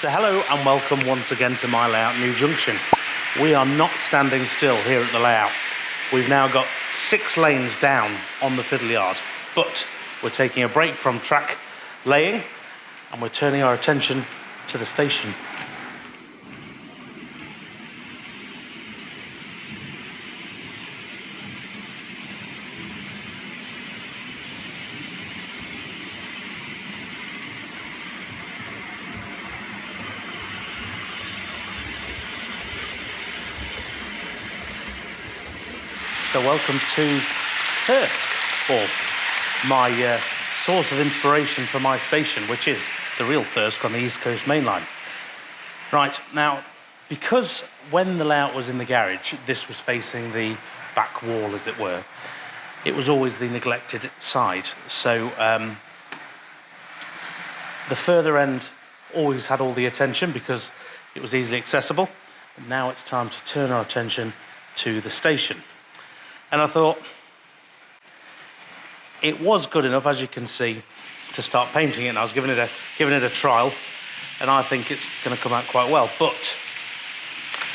So hello and welcome once again to my layout New Junction. We are not standing still here at the layout. We've now got 6 lanes down on the Fiddle yard, but we're taking a break from track laying and we're turning our attention to the station. So welcome to Thirsk, or my source of inspiration for my station, which is the real Thirsk on the East Coast Main Line. Right, now, because when the layout was in the garage, this was facing the back wall, as it were, it was always the neglected side. So the further end always had all the attention because it was easily accessible. But now it's time to turn our attention to the station. And I thought it was good enough, as you can see, to start painting it. And I was giving it a trial, and I think it's going to come out quite well. But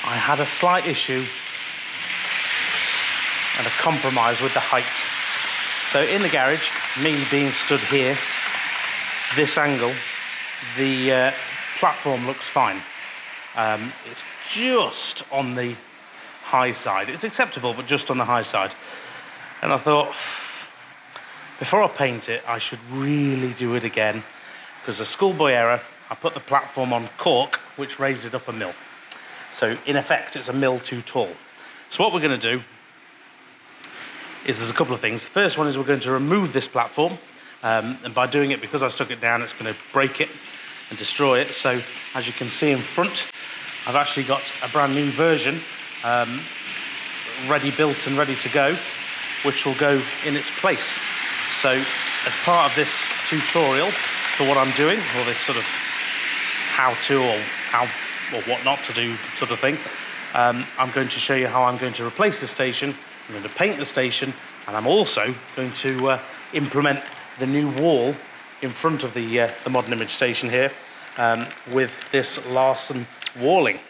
I had a slight issue and a compromise with the height. So in the garage, me being stood here, this angle, the platform looks fine. It's just on the high side. It's acceptable, but just on the high side. And I thought, before I paint it, I should really do it again, because a schoolboy error, I put the platform on cork, which raised it up a mil. So in effect, it's a mil too tall. So what we're going to do is there's a couple of things. The first one is we're going to remove this platform, and by doing it, because I stuck it down, it's going to break it and destroy it. So as you can see in front, I've actually got a brand new version ready built and ready to go, which will go in its place. So as part of this tutorial for what I'm doing, or this sort of how-to or what not to do sort of thing, I'm going to show you how I'm going to replace the station, I'm going to paint the station, and I'm also going to implement the new wall in front of the modern image station here with this Larson walling.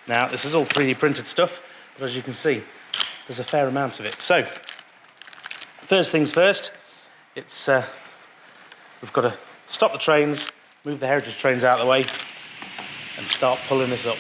Now, this is all 3D printed stuff, but as you can see, there's a fair amount of it. So, first things first, it's we've got to stop the trains, move the heritage trains out of the way, and start pulling this up.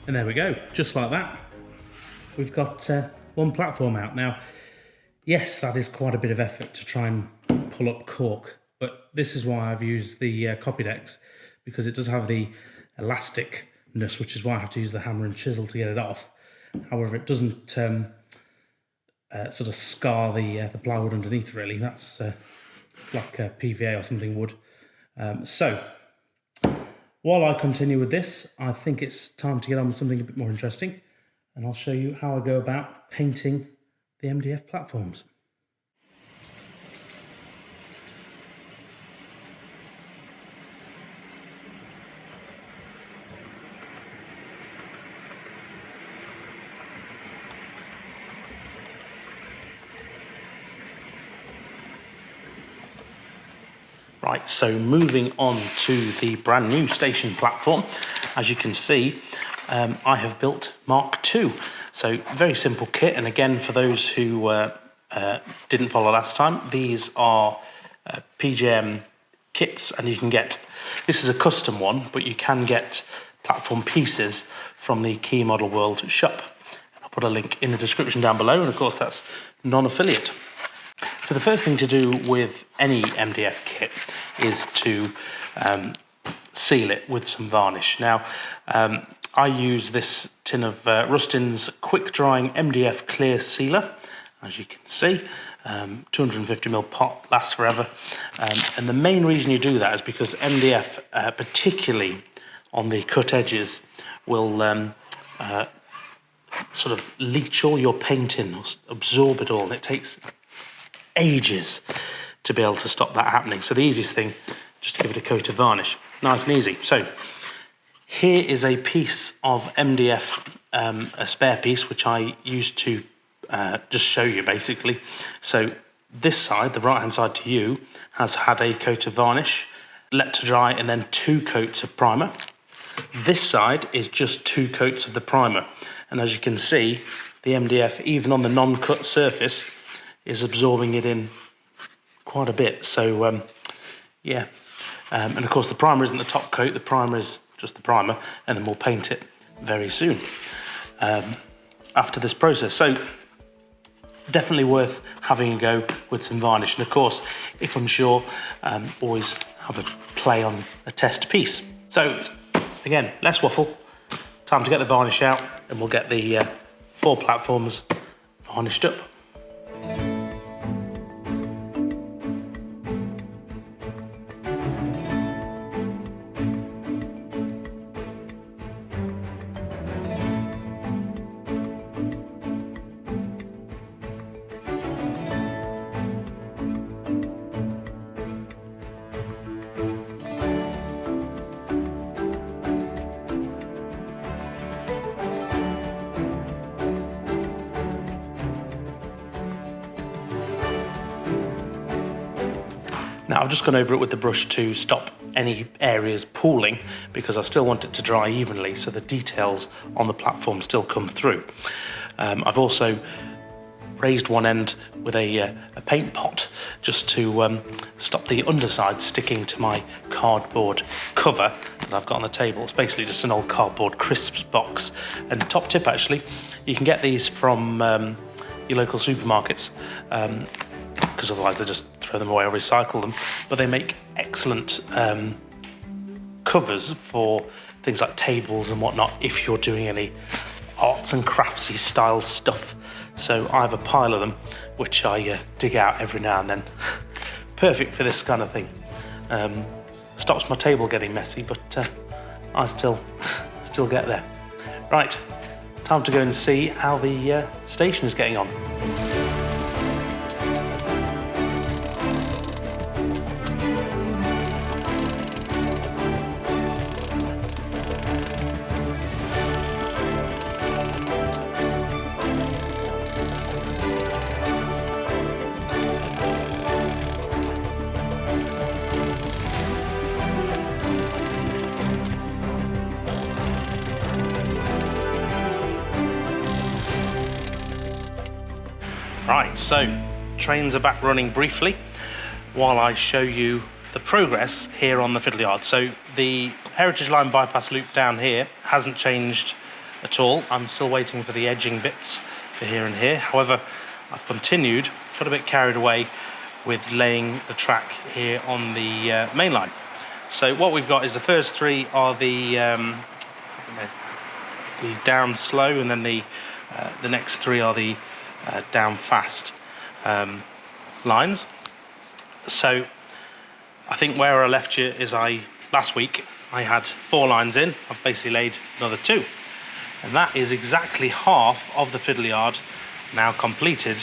And there we go, just like that. We've got one platform out. Now, yes, that is quite a bit of effort to try and pull up cork, but this is why I've used the copy decks, because it does have the elasticness, which is why I have to use the hammer and chisel to get it off. However, it doesn't sort of scar the plywood underneath, really. That's like PVA or something would. So, while I continue with this, I think it's time to get on with something a bit more interesting, and I'll show you how I go about painting the MDF platforms. Right, so moving on to the brand new station platform. As you can see, I have built Mark II. So very simple kit, and again, for those who didn't follow last time, these are PJM kits, and you can get, this is a custom one, but you can get platform pieces from the Key Model World shop. I'll put a link in the description down below, and of course that's non-affiliate. So the first thing to do with any MDF kit is to seal it with some varnish. Now, I use this tin of Rustin's quick drying MDF clear sealer, as you can see. 250ml pot, lasts forever. And the main reason you do that is because MDF, particularly on the cut edges, will sort of leach all your paint in, or absorb it all, and it takes ages to be able to stop that happening. So the easiest thing, just to give it a coat of varnish. Nice and easy. So here is a piece of MDF, a spare piece, which I used to just show you basically. So this side, the right hand side to you, has had a coat of varnish, let to dry, and then 2 coats of primer. This side is just 2 coats of the primer. And as you can see, the MDF, even on the non-cut surface, is absorbing it in quite a bit. So yeah, and of course the primer isn't the top coat, the primer is just the primer, and then we'll paint it very soon after this process. So definitely worth having a go with some varnish. And of course, if unsure, always have a play on a test piece. So again, less waffle, time to get the varnish out, and we'll get the 4 platforms varnished up. Now I've just gone over it with the brush to stop any areas pooling, because I still want it to dry evenly so the details on the platform still come through. I've also raised one end with a paint pot just to stop the underside sticking to my cardboard cover that I've got on the table. It's basically just an old cardboard crisps box. And top tip actually, you can get these from your local supermarkets, because otherwise they just throw them away or recycle them. But they make excellent covers for things like tables and whatnot if you're doing any arts and craftsy style stuff. So I have a pile of them which I dig out every now and then. Perfect for this kind of thing. Stops my table getting messy, but I still get there. Right, time to go and see how the station is getting on. Right, so trains are back running briefly while I show you the progress here on the Fiddle yard. So the Heritage Line bypass loop down here hasn't changed at all. I'm still waiting for the edging bits for here and here. However, I've continued, got a bit carried away with laying the track here on the main line. So what we've got is the first 3 are the down slow, and then the next 3 are the down fast lines. So I think where I left you is last week I had 4 lines in. I've basically laid another 2, and that is exactly half of the Fiddle yard now completed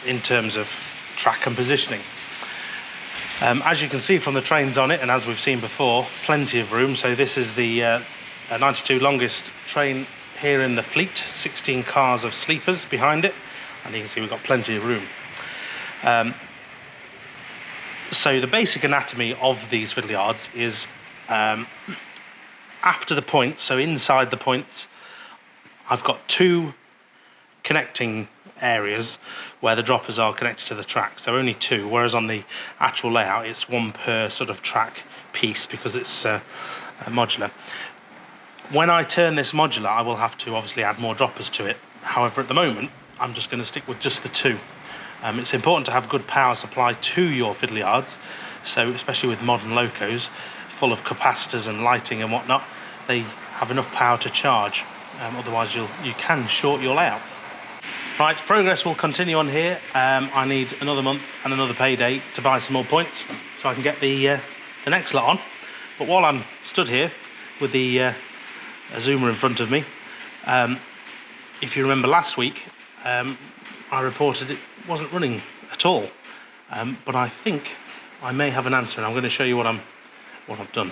in terms of track and positioning. As you can see from the trains on it, and as we've seen before, plenty of room. So this is the 92 longest train here in the fleet, 16 cars of sleepers behind it, and you can see we've got plenty of room. So the basic anatomy of these fiddle yards is after the points, so inside the points, I've got two connecting areas where the droppers are connected to the track, so only two, whereas on the actual layout it's one per sort of track piece because it's modular. When I turn this modular, I will have to obviously add more droppers to it. However, at the moment I'm just going to stick with just the two. It's important to have good power supply to your fiddle yards, so especially with modern locos full of capacitors and lighting and whatnot, they have enough power to charge, otherwise you can short your layout. Right, progress will continue on here. I need another month and another payday to buy some more points so I can get the next lot on. But while I'm stood here with the zoomer in front of me, if you remember last week, I reported it wasn't running at all, but I think I may have an answer, and I'm going to show you what I've done.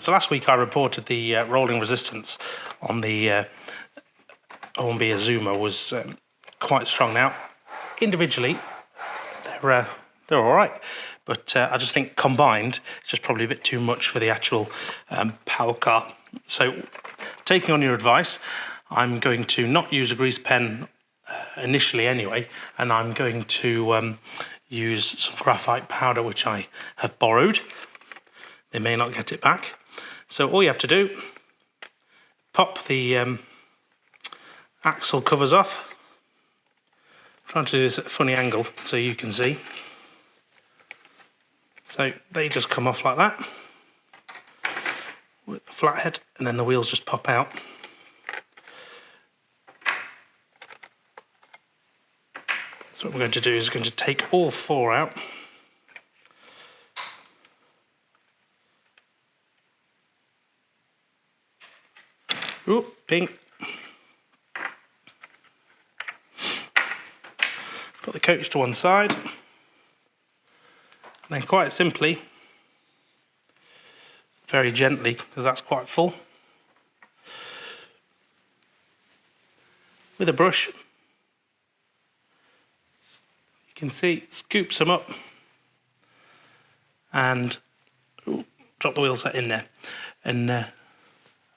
So last week I reported the rolling resistance on the OMB Azuma was quite strong. Now, individually, they're all right, but I just think combined, it's just probably a bit too much for the actual power car. So, taking on your advice, I'm going to not use a grease pen initially anyway, and I'm going to use some graphite powder which I have borrowed. They may not get it back. So all you have to do, pop the axle covers off. I'm trying to do this at a funny angle so you can see. So they just come off like that with the flathead, and then the wheels just pop out. So what we're going to do is going to take all four out. Ooh, pink. Put the coach to one side. And then quite simply, very gently, because that's quite full, with a brush, you can see it scoops them up and drop the wheel set in there. And I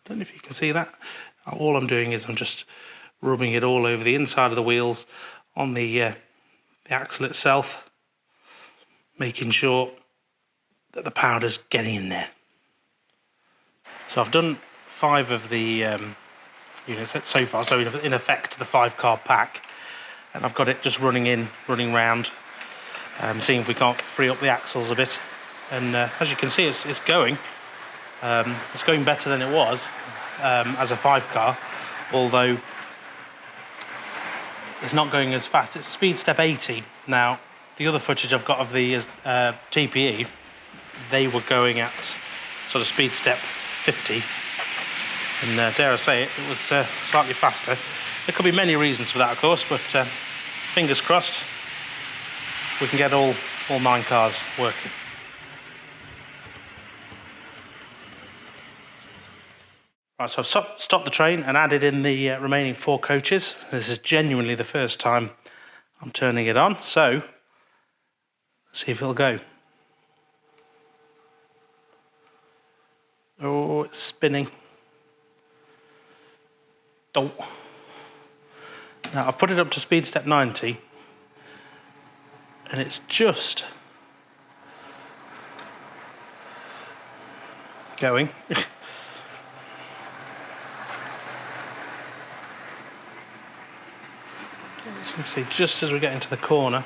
don't know if you can see that. All I'm doing is I'm just rubbing it all over the inside of the wheels, on the axle itself, making sure that the powder's getting in there. So I've done 5 of the units so far, so in effect the 5-car pack, and I've got it just running round, seeing if we can't free up the axles a bit. And as you can see, it's going. It's going better than it was as a 5-car, although it's not going as fast. It's speed step 80. Now, the other footage I've got of the TPE, they were going at sort of speed step 50, and dare I say it, it was slightly faster. There could be many reasons for that, of course, but fingers crossed we can get all 9 cars working. Right, so I've stopped the train and added in the remaining 4 coaches. This is genuinely the first time I'm turning it on, so let's see if it'll go. Oh, it's spinning. Oh. Now I've put it up to speed step 90, and it's just going. As you can see, just as we get into the corner,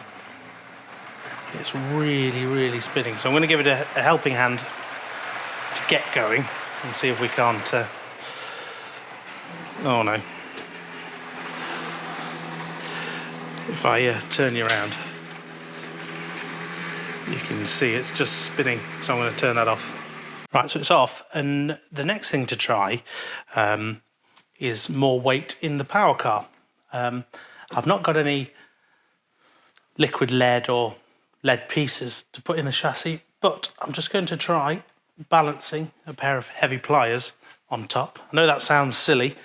it's really spinning. So I'm going to give it a helping hand to get going and see if we can't... oh no. If I turn you around, you can see it's just spinning, so I'm going to turn that off. Right, so it's off, and the next thing to try is more weight in the power car. I've not got any liquid lead or lead pieces to put in the chassis, but I'm just going to try balancing a pair of heavy pliers on top. I know that sounds silly,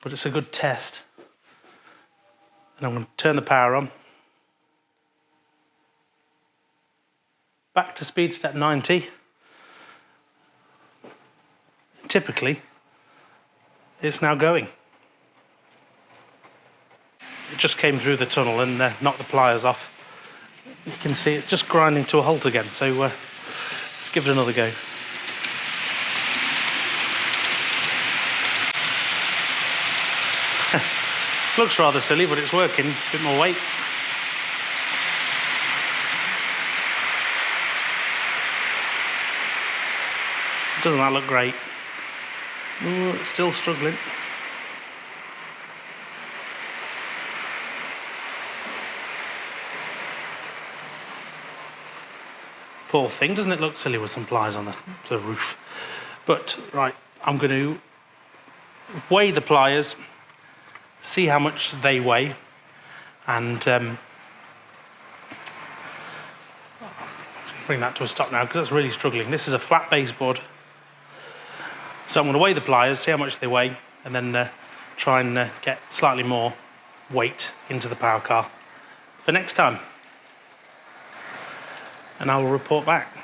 but it's a good test. And I'm going to turn the power on. Back to speed step 90. Typically, it's now going. It just came through the tunnel and knocked the pliers off. You can see it's just grinding to a halt again, so let's give it another go. Looks rather silly, but it's working. A bit more weight. Doesn't that look great? Oh, it's still struggling. Poor thing, doesn't it look silly with some pliers on the roof? But, right, I'm going to weigh the pliers, see how much they weigh, and bring that to a stop now because it's really struggling. This is a flat baseboard. So I'm going to weigh the pliers, see how much they weigh, and then try and get slightly more weight into the power car for next time. And I will report back.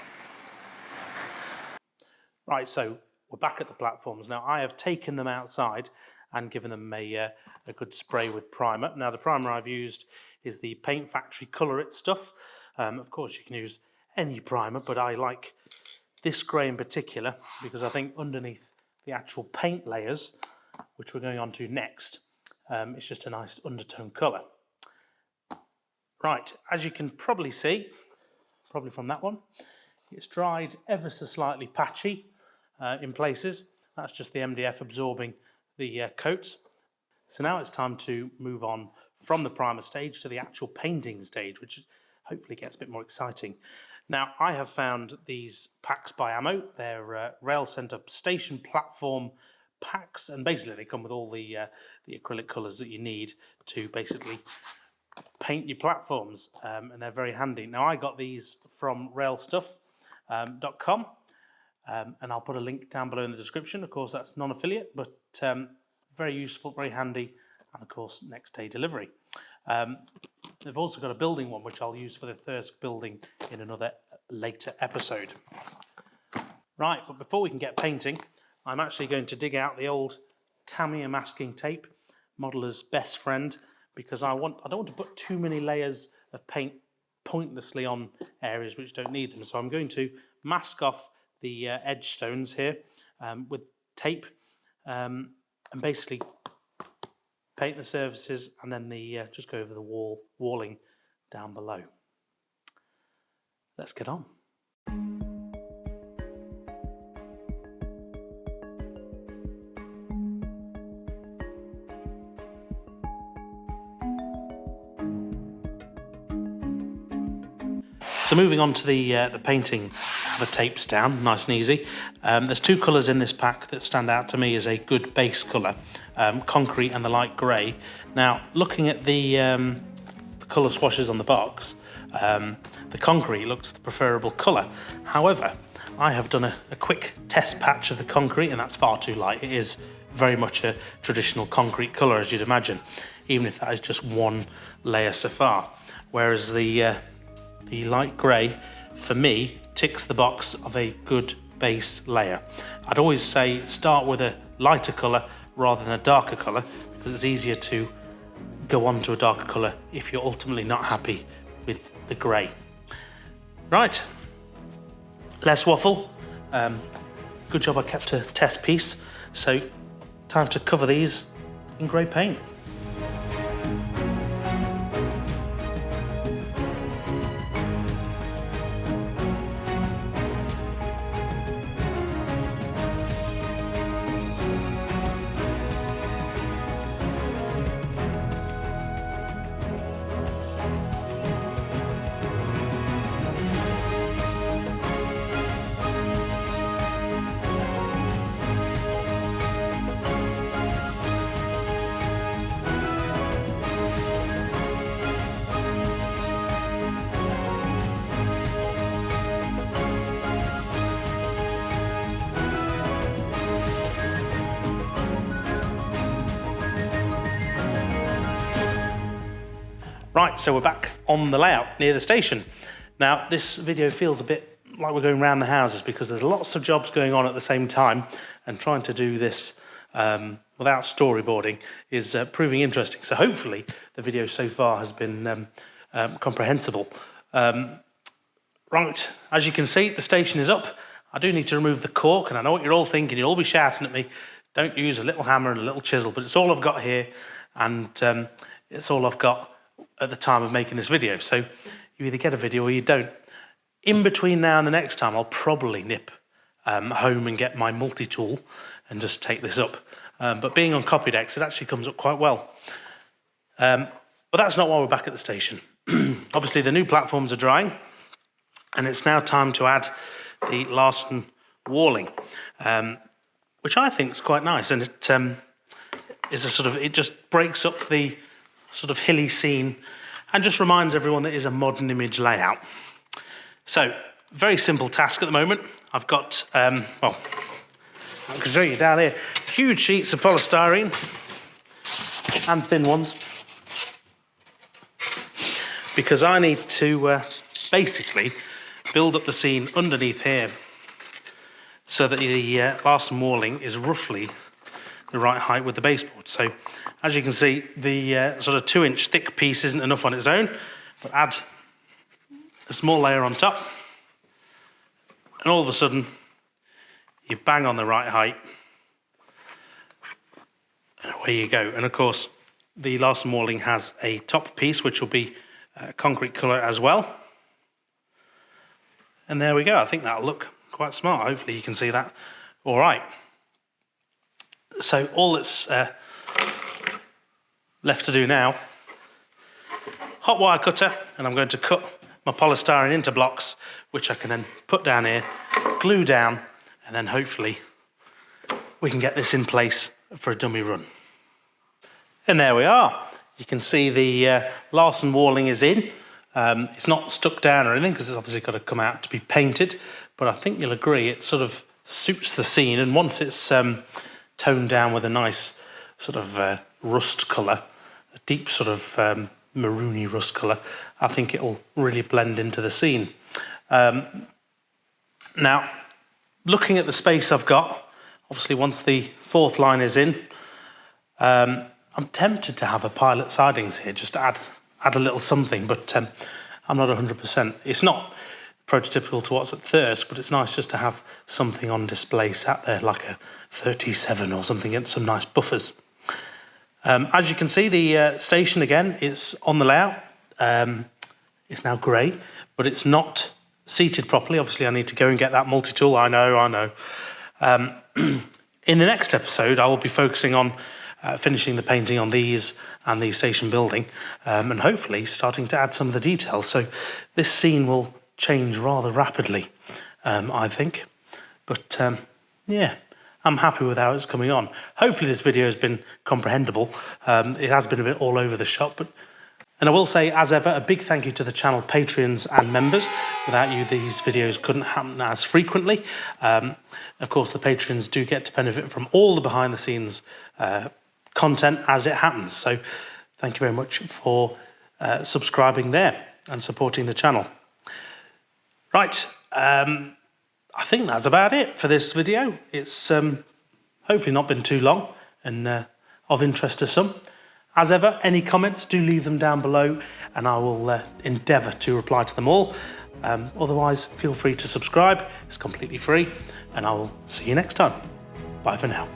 Right, so we're back at the platforms. Now I have taken them outside and given them a good spray with primer. Now the primer I've used is the Paint Factory Colour It stuff. Of course you can use any primer, but I like this grey in particular because I think underneath the actual paint layers, which we're going on to next, it's just a nice undertone colour. Right, as you can probably see, probably from that one, it's dried ever so slightly patchy in places. That's just the MDF absorbing the coats. So now it's time to move on from the primer stage to the actual painting stage, which hopefully gets a bit more exciting. Now, I have found these packs by Ammo. They're rail centre station platform packs, and basically they come with all the acrylic colours that you need to basically paint your platforms, and they're very handy. Now, I got these from railstuff.com, and I'll put a link down below in the description. Of course, that's non-affiliate, but very useful, very handy, and of course, next day delivery. They've also got a building one, which I'll use for the Thirsk building in another later episode. Right, but before we can get painting, I'm actually going to dig out the old Tamiya masking tape, modeller's best friend, because I don't want to put too many layers of paint pointlessly on areas which don't need them. So I'm going to mask off the edge stones here with tape and basically paint the surfaces, and then just go over the walling down below. Let's get on. So moving on to the painting the tapes down, nice and easy. There's two colours in this pack that stand out to me as a good base colour, concrete and the light grey. Now, looking at the colour swatches on the box, the concrete looks the preferable colour. However, I have done a quick test patch of the concrete, and that's far too light. It is very much a traditional concrete colour, as you'd imagine, even if that is just one layer so far. Whereas the light grey, for me, ticks the box of a good base layer. I'd always say start with a lighter colour rather than a darker colour, because it's easier to go on to a darker colour if you're ultimately not happy with the grey. Right, less waffle. Good job I kept a test piece. So time to cover these in grey paint. Right, so we're back on the layout near the station. Now, this video feels a bit like we're going around the houses because there's lots of jobs going on at the same time, and trying to do this without storyboarding is proving interesting. So hopefully the video so far has been comprehensible. Right, as you can see, the station is up. I do need to remove the cork, and I know what you're all thinking. You'll all be shouting at me, don't use a little hammer and a little chisel, but it's all I've got here, and it's all I've got at the time of making this video. So you either get a video or you don't. In between now and the next time, I'll probably nip home and get my multi-tool and just take this up. But being on copy decks, it actually comes up quite well. But that's not why we're back at the station. Obviously, the new platforms are drying, and it's now time to add the Larson walling, which I think is quite nice, and it is a sort of, it just breaks up the sort of hilly scene and just reminds everyone that it is a modern image layout. So, very simple task at the moment. I've got, well, I can show you down here, huge sheets of polystyrene and thin ones, because I need to basically build up the scene underneath here so that the Larson walling is roughly the right height with the baseboard. So as you can see, the sort of 2-inch thick piece isn't enough on its own, but add a small layer on top, and all of a sudden you bang on the right height, and away you go. And of course, the Larson walling has a top piece which will be concrete colour as well. And there we go. I think that'll look quite smart. Hopefully you can see that all right. So all that's left to do now, hot wire cutter, and I'm going to cut my polystyrene into blocks, which I can then put down here, glue down, and then hopefully we can get this in place for a dummy run. And there we are. You can see the Larson walling is in. It's not stuck down or anything because it's obviously got to come out to be painted, but I think you'll agree it sort of suits the scene, and once it's toned down with a nice sort of rust colour, a deep sort of maroony rust colour, I think it'll really blend into the scene. Now, looking at the space I've got, obviously once the fourth line is in, I'm tempted to have a pilot sidings here just to add a little something, but I'm not 100%. It's not prototypical to what's at Thirst, but it's nice just to have something on display sat there, like a 37 or something, and some nice buffers. As you can see, the station again is on the layout. It's now grey, but it's not seated properly. Obviously, I need to go and get that multi-tool. I know. In the next episode, I will be focusing on finishing the painting on these and the station building, and hopefully starting to add some of the details. So this scene will change rather rapidly, I think. But yeah, I'm happy with how it's coming on. Hopefully this video has been comprehensible. It has been a bit all over the shop, and I will say, as ever, a big thank you to the channel Patreons and members. Without you, these videos couldn't happen as frequently. Of course, the Patreons do get to benefit from all the behind-the-scenes content as it happens. So thank you very much for subscribing there and supporting the channel. Right, I think that's about it for this video. It's hopefully not been too long and of interest to some. As ever, any comments, do leave them down below, and I will endeavour to reply to them all. Otherwise, feel free to subscribe. It's completely free, and I will see you next time. Bye for now.